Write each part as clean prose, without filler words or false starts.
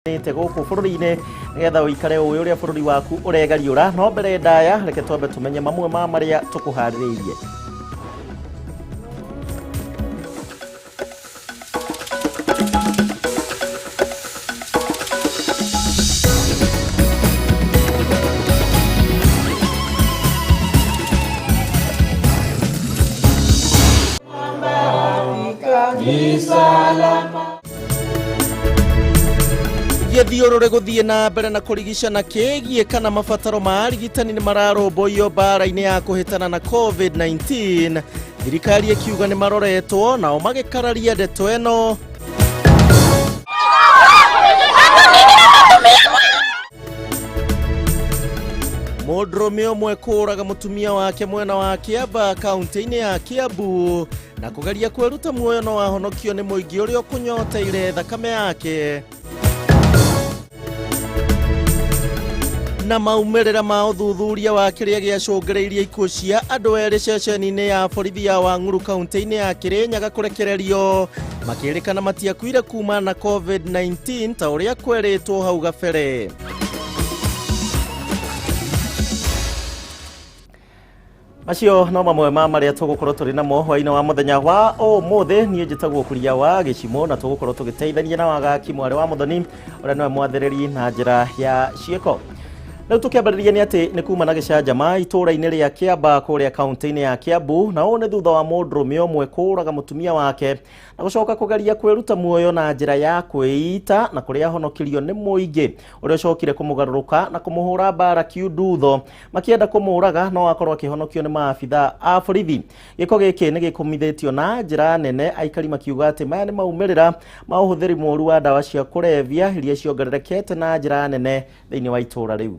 te gũkũ bũrũri-inĩ nĩgetha ũikare ũĩ ũrĩa bũrũri waku ũregariũra. No mbere ndaya reke twambe tũmenye mamwe ma marĩa tũkũharĩrĩirie. Thiũrũre gũthiĩ na mbere na kũrigicana kĩgiĩ kana mabataro ma arigitani nĩ mararũmbũiyo mbara-inĩ ya kũhĩtana na COVID-19. Thirikari ĩkiuga nĩ maroretwo nao magĩkararia ndeto ĩno. Mũndũrũme ũmwe kũũraga mũtumia wake mwena wa Kiambaa kaunti-inĩ ya Kiambu na kũgeria kwĩruta muoyo no wahonokio nĩ mũingĩ ũrĩa ũkũnyoteire thakame yake. Na maumĩrĩra ma ũthuthuria wa kĩrĩa gĩacũngĩrĩirie ikuũ cia andũ erĩ ceceni-inĩ ya borithi ya Wang'uru kaunti-inĩ ya Kirinyaga kũrekererio makĩrĩkana matiakuire kuma na COVID-19 ta ũrĩa kwerĩtwo hau gabere. Acio no mamwe ma marĩa tũgũkorwo tũrĩ namo hwaĩ-inĩ wa mũthenya wa ũmũthĩ. Niĩ njĩtagwo Kuria wa Gichimu na tũgũkorwo tũgĩteithania na wagaki mwarĩ wa Mũthoni ũrĩa nĩwe mwathĩrĩri na njĩra ya ciĩko. Rĩu tũkĩambĩrĩria nĩ atĩ nĩ kuma na gĩcanjama itũũra-inĩ rĩa Kiambaa kũrĩa kaunti-inĩ ya Kiambu, na ũũ nĩ thutha wa mũndũrũme ũmwe kũũraga mũtumia wake na gũcoka kũgeria kwĩruta muoyo na njĩra ya kwĩita, na kũrĩa ahonokirio nĩ mũingĩ ũrĩa ũcokire kũmũgarũrũka na kũmũhũra mbara kiundutho makĩenda kũmũraga no akorwo akĩhonokio nĩ maabitha a borithi. Gĩko gĩkĩ nĩ gĩkũmithĩtio na njĩra nene, aikari makiuga atĩ maya nĩ maumĩrĩra ma ũhũthĩri mũũru wa ndawa cia kũrebia iria ciongererekete na njĩra nene thĩinĩ wa itũũra rĩu.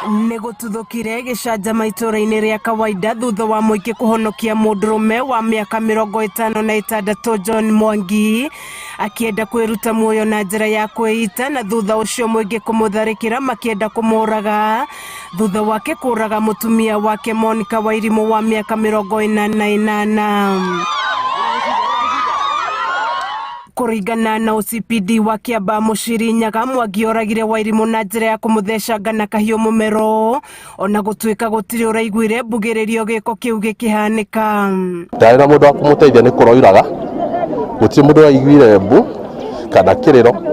Nĩgũtuthũkire gĩcanjama itũũra-inĩ rĩa Kawaida thutha wa mũingĩ kũhonokia mũndũrũme wa mĩaka 56 John Mwangi akĩenda kwĩruta muoyo na njĩra ya kwĩita, na thutha ũcio mũingĩ kũmũtharĩkĩra makĩenda kũmũraga thutha wake kũraga mũtumia wake Monica Wairimu wa mĩaka 48. Kũringana na OCPD wa Kiambaa Kirinyaga, Mwangi oragire Wairimu na njĩra ya kũmũthecanga na kahiũ mũmero, ona gũtuĩka gũtirĩ ũraiguire mbugĩrĩrio gĩko kĩu gĩkĩhanĩka. Ndarĩ na mũndũ wa kũmũteithia nĩ kũroiraga, gũtirĩ mũndũ waiguire mbu kana kĩrĩro.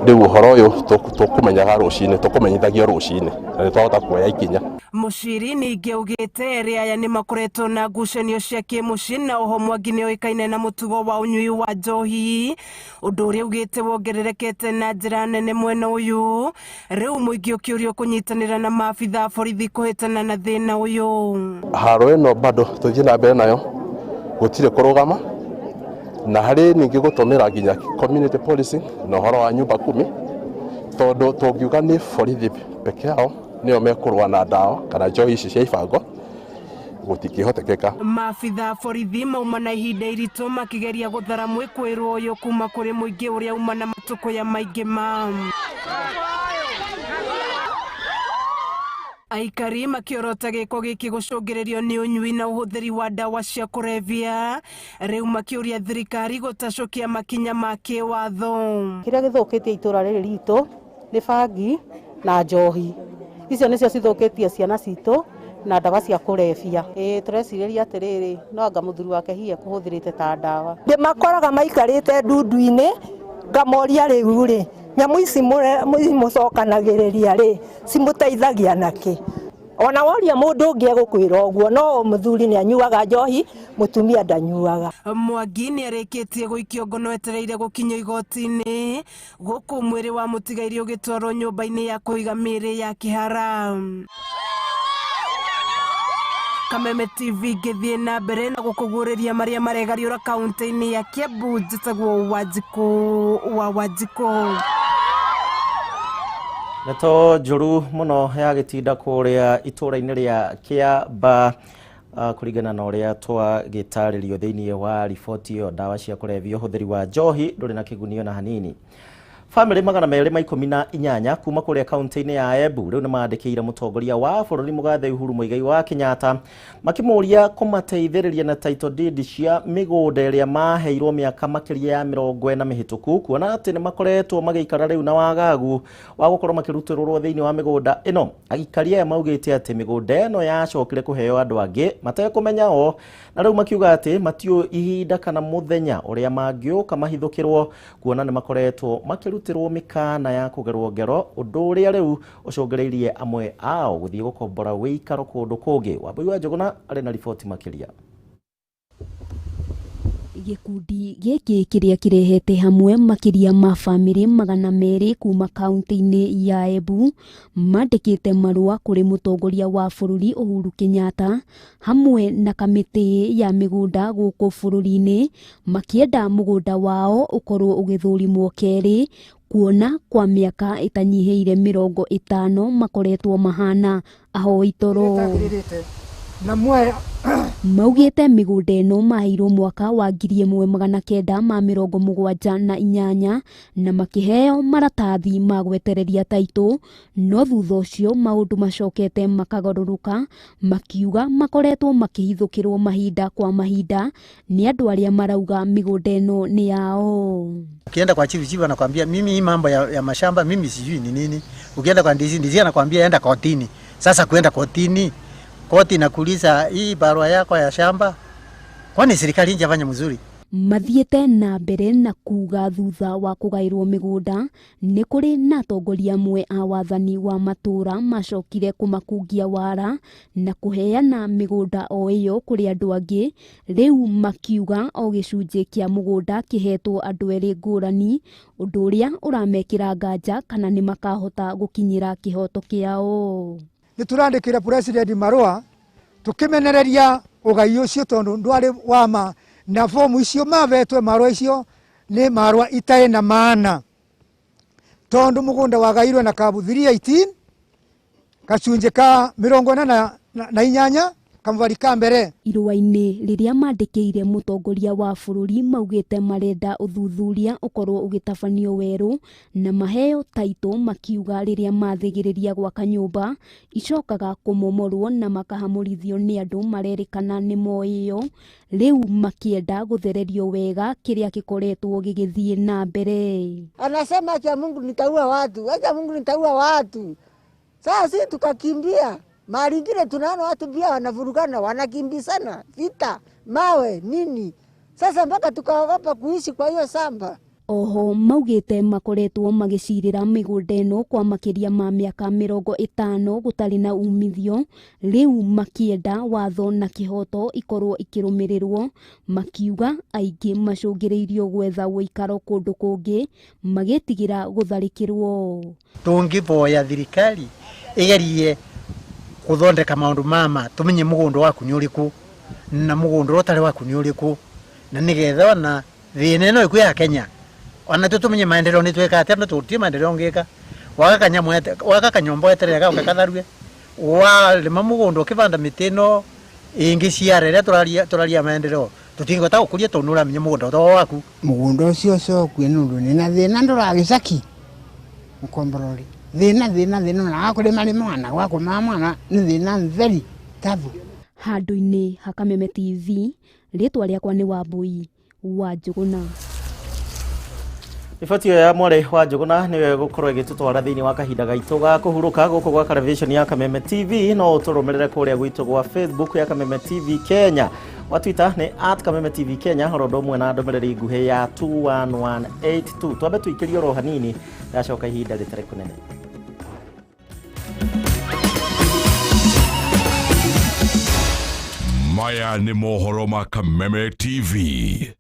Rĩu ũhoro ũyũ tũkũmenyaga rũciinĩ, tũkũmenyithagio rũciinĩ na nĩ twahota kuoya ikinya. Mũciri ningĩ augĩte erĩ aya nĩ makoretwo na ngucanio cia kĩmũciĩ, na oho Mwangi nĩ oĩkaine na mũtugo wa ũnyui wa njohi, ũndũ ũrĩa augĩte wongererekete na njĩra nene mwena ũyũ. Rĩu mũingĩ ũkĩũrio kũnyitanĩra na maabitha a borithi kũhĩtana na thĩna ũyũ. Haro ĩno bado tũthiĩ na mbere nayo, gũtirĩ kũrũgama, na harĩ ningĩ gũtũmĩra nginya community policing na ũhoro wa nyumba 10, tondũ tũngiuga nĩ borithi peke yao nĩo mekũrũa na ndawa kana njohi ici cia ibango gũtingĩhotekeka. Maabitha a borithi mauma na ihinda iritũ makĩgeria gũthara mwĩkũĩrwo ũyũ kuma kũrĩ mũingĩ ũrĩa uma na matũkũya maingĩ ma aikari makĩorota gĩko gĩkĩ gũcũngĩrĩrio nĩ ũnyui na ũhũthĩri wa ndawa cia kũrebia. Rĩu makĩũria thirikari gũtacũkia makinya ma kĩwatho. Kĩrĩa gĩthũkĩtie itũũra rĩrĩ ritũ nĩ bangi na njohi. Icio nĩcio cithũkĩtie ciana citũ na ndawa cia kũrebia. Tũrecirĩria atĩrĩrĩ, no anga mũthuri wake hihi ekũhũthĩrĩte ta ndawa. Ndĩmakoraga maikarĩte ndundu-inĩ, ngamoria rĩu rĩ, nyamũ ici mũcokanagĩrĩria rĩ, cimũteithagia nakĩ? Ona woria mũndũ ũngĩ egũkwĩra ũguo, no mũthuri nĩ anyuaga njohi, mũtumia ndanyuaga. Mwangi nĩ arĩkĩtie gũikio ngono etereire gũkinyio igoti-inĩ, gũkũ mwĩrĩ wa mũtigairĩ ũgĩtwarwo nyũmba-inĩ ya kũiga mĩĩrĩ ya Kĩhara. Kameme TV ngĩthiĩ na mbere na gũkũguũrĩria marĩa maregariũra kaunti-inĩ ya Kiambu. Njĩtagwo Wanjikũ. Ndeto njũru mũno yagĩtinda kũrĩa itũũra-inĩ rĩa Kiambaa kũringana na ũrĩa twagĩtarĩrio thĩinĩ wa riboti ĩyo. Ndawa cia kũrebia, ũhũthĩri wa njohi ndũrĩ na kĩguni ona hanini. Family 218 kuma kuria kaunti-ini ya Embu riu nimandikire mutongoria wa bururi Mugathe Uhuru Muigai wa Kenyatta makimuria kumateithiriria na title deed cia migunda iria maheirwo miaka makiria ya 40 mihituku kuona ati ni makoretwo magiikara riu na wagagu wa gukorwo makirutirwo thiini wa migunda ino. Agikaria maugite ati migunda ino yacokire kuheo andu angi matekumenya o na riu makiuga ati matio ihinda kana muthenya uria mangiuka mahithukirwo kuona ni makoretwo makirutirwo mikana ya kugerwo ngero undu uria riu ucungereirie amwe ao guthie gukombora wikaro kundu kungi. Wambui wa Njuguna ari na riboti makiria. Gikundi giki kiria kirehete hamwe makiria ma family 200 kuma kaunti-ini ya Embu mandikite marua kuri mutongoria wa bururi Uhuru Kenyatta hamwe na kamiti ya migunda guku bururi-ini makienda mugunda wao ukorwo ugithurimwo keri kuona kwa miaka itanyiheire 50 makoretwo mahana ahoi toro. Na mwaya maugite migunda ino maheirwo mwaka wa 1978 na makiheo maratathi ma gwetereria taito no thutha ucio maundu macokete makagoruruka makiuga makoretwo makihithukirwo mahinda kwa mahinda ni andu aria marauga migunda ino ni yao. Ukienda kwa chief anakuambia mimi hii mambo ya mashamba mimi sijui ni nini. Ukienda kwa ndizi anakuambia enda kotini. Sasa kuenda kotini koti nakuuliza hii barua yako ya shamba kwani serikali injafanya mzuri. Mathiete na mbere na kuga thutha wa kugairwo migunda ni kuri na atongoria amwe a wathani wa matura macokire kumakungia wara na kuheana migunda o iyo kuri andu angi riu makiuga o gicunji kia mugunda kihetwo andu eri ngurani undu uria uramekira nganja kana ni makahota gukinyira kihoto kiao. Niturandikira president marua tukimenereria ugai ucio tondu ndwari wama na fomu icio mavetwe marua icio ni marua itari na maana tondu mugunda wagairwe na kabu 318 gacunji ka 48 kamvari ka mbere. Irua-ini riria mandikiire mutongoria wa bururi maugite marenda uthuthuria ukorwo ugitafanio weru na maheo taito makiuga riria mathigiriria gwaka nyumba icokaga kumomorwo na makahamurithio ni andu marerikana ni moiyo riu makienda guthererio wega kiria gikoretwo gigithie na mbere. Anasema acha Mungu nitaua watu, acha Mungu nitaua watu. Sasa sisi tukakimbia. Maringire tunaona watu pia wanavurugana, wanakimbisana, vita, mawe, nini. Sasa mpaka tukaogopa kuishi kwa hiyo samba. Oho maugite makoretwo magicirira migunda ino kwa makiria ma miaka 50 gutari na umithio riu makienda watho na kihoto ikorwo ikirumirirwo makiuga aingi macungireirio gwetha wikaro kundu kungi magitigira gutharikirwo. Tungivoya thirikari igerie kuthondeka maundu mama tumenye mugunda waku ni uriku na mugunda utari waku ni uriku na nigetha na thina ino iku ya Kenya ona tumenye maendeleo ni tweka atia no tutie maendeleo ngeka waka kanyombo etere ga ukatharue wa lima mugunda ukivanda mitino ingi ciare ria turaria maendeleo tutingota ukuria tonura menye mugunda to waku mugunda ucio so kwinundu ni na thina nduragicaki ukomborori thina na akuri mari mwana gwako mwana ni thina very tabu. Handu-ini ha Kameme TV ritwa riakwa ni Wambui wa Njuguna. Riboti ya mware wa Njuguna niwe gukorwo igitutwara thiini wa kahinda gaitu ga kuhuruka guku gwa television ya Kameme TV no turumirire kuria gwitu gwa Facebook ya Kameme TV Kenya wa Twitter ni @Kameme TV Kenya horodo mwe na ndomereri nguhe ya 21182 twabe tuikirio ro hanini yacoka ihinda ritare kunene. Maya ni mohoro ma Kameme TV.